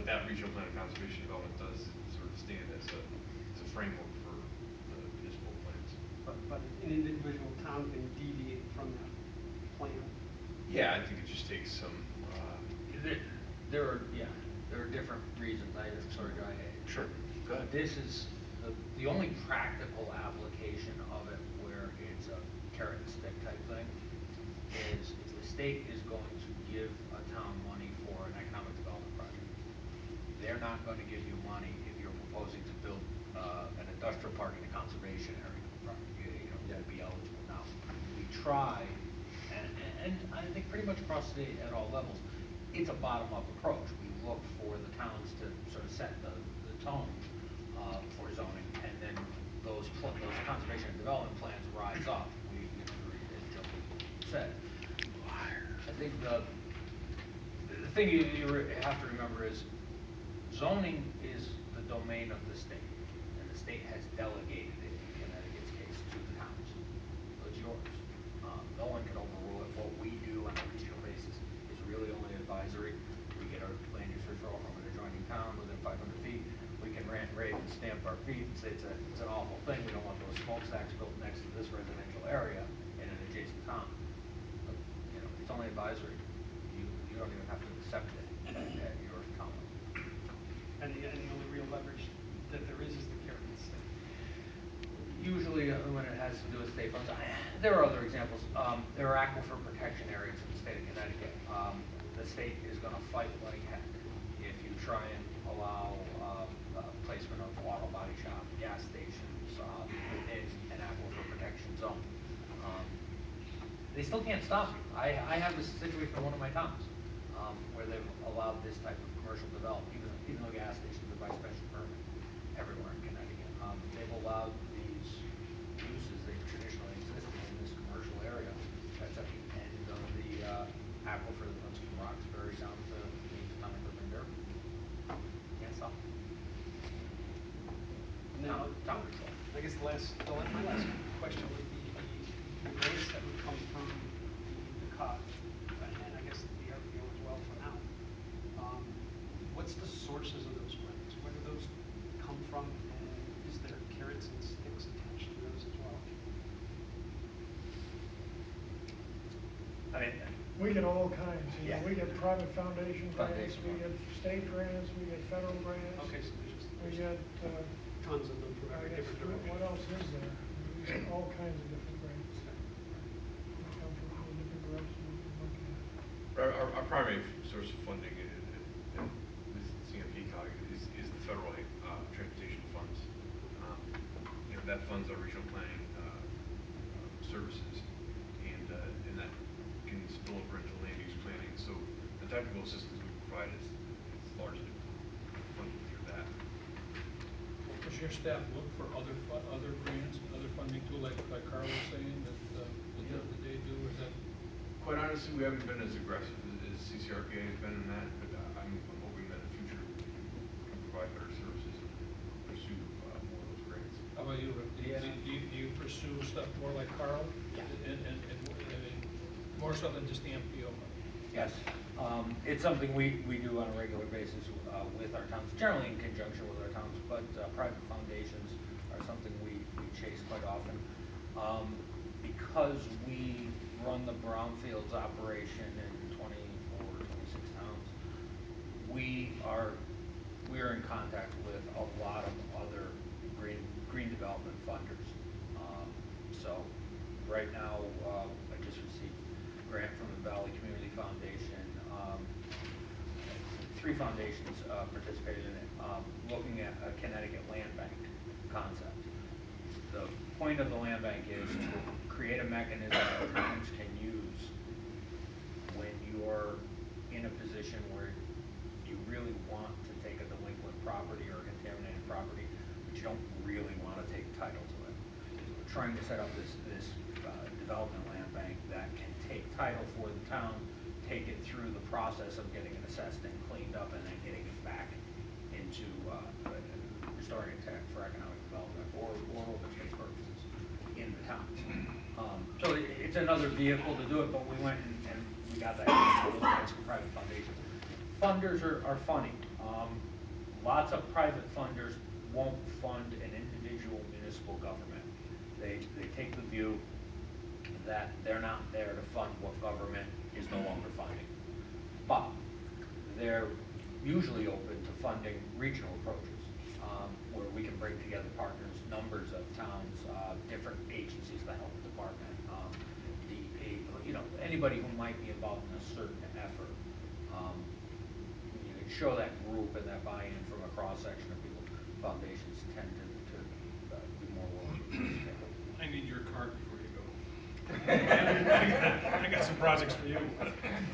what that regional plan of conservation development does is sort of stand as a framework for the municipal plans. But an individual town can deviate from that plan. Yeah, I think it just takes some. There are different reasons. I'm sorry, Sure. Go ahead. This is the only practical application of it where it's a carrot and stick type thing is if the state is going to give a town money for an economic development project. They're not going to give you money if you're proposing to build an industrial park in a conservation area. You know, won't be eligible. Now, we try, and I think pretty much across the state at all levels, it's a bottom-up approach. We look for the towns to sort of set the tone for zoning, and then those conservation and development plans rise up. As Joe said, I think the thing you have to remember is zoning is the domain of the state, and the state has delegated it in Connecticut's case to the towns. So it's yours. No one can overrule it. What we do on a regional basis is really only advisory. We get our land use referral from an adjoining town within 500 feet. We can rant, rave, and stamp our feet and say it's an awful thing. We don't want those smokestacks built next to this residential area in an adjacent town. But, you know, it's only advisory. You don't even have to accept it at your town level. And the only real leverage that there is the carrot and stick. Usually when it has to do with state funds, there are other examples. There are aquifer protection areas in the state of Connecticut. The state is going to fight like heck if you try and allow placement of auto body shop, gas stations within an aquifer protection zone. They still can't stop you. I have this situation in one of my towns where they've allowed this type of commercial development, even though gas stations are by special permit everywhere in Connecticut. They've allowed these uses that traditionally existed in this commercial area that's at the end of the aquifer that runs from Roxbury down to Concord and Derby. Can't stop. Now, town control. I guess my last question would be the grants that would come through the COG, and I guess the RPO as well for now. What's the sources of those grants? Where do those come from, and is there carrots and sticks attached to those as well? I mean, we get all kinds. Yeah. We get private foundation grants, we money. get state grants, we get federal grants. Okay, so We get tons of them from every different direction. what else is there? We get all kinds of different grants. They come from many different directions we can look at. Our primary source of funding at this CMP COG is the federal transportation funds. You know, that funds our regional planning services, and that can spill over into land use planning. So the technical assistance we provide is largely funded through that. Does your staff look for other grants and other funding too, like Carl was saying that they do? Is that? Quite honestly, we haven't been as aggressive as CCRPA has been in that, but I'm hoping that in the future we can provide better services and pursue more of those grants. How about you, Rick? Do you pursue stuff more like Carl? Yeah. And more so than just the MPO money? Yes. It's something we do on a regular basis with our towns, generally in conjunction with our towns, but private foundations are something we chase quite often. Because we run the brownfields operation in 24, 26 towns, we are in contact with a lot of other green development funders. So right now, I just received a grant from the Valley Community Foundation. 3 foundations participated in it, looking at a Connecticut land bank concept. The point of the land bank is to create a mechanism that towns can use when you're in a position where you really want to take a delinquent property or a contaminated property, but you don't really want to take title to it. So we're trying to set up this development land bank that can take title for the town, take it through the process of getting it assessed and cleaned up, and then getting it back into restoring it for economic development or open space purposes in the towns. So it's another vehicle to do it, but we went and we got that those kinds of private foundations. Funders are funny. Lots of private funders won't fund an individual municipal government. They take the view that they're not there to fund what government is no longer funding. But they're usually open to funding regional approaches, where we can bring together partners, numbers of towns, different agencies, the health department, anybody who might be involved in a certain effort. When you can show that group and that buy-in from a cross-section of people, foundations tend to be more willing to participate. I need your card before you go. I got some projects for you.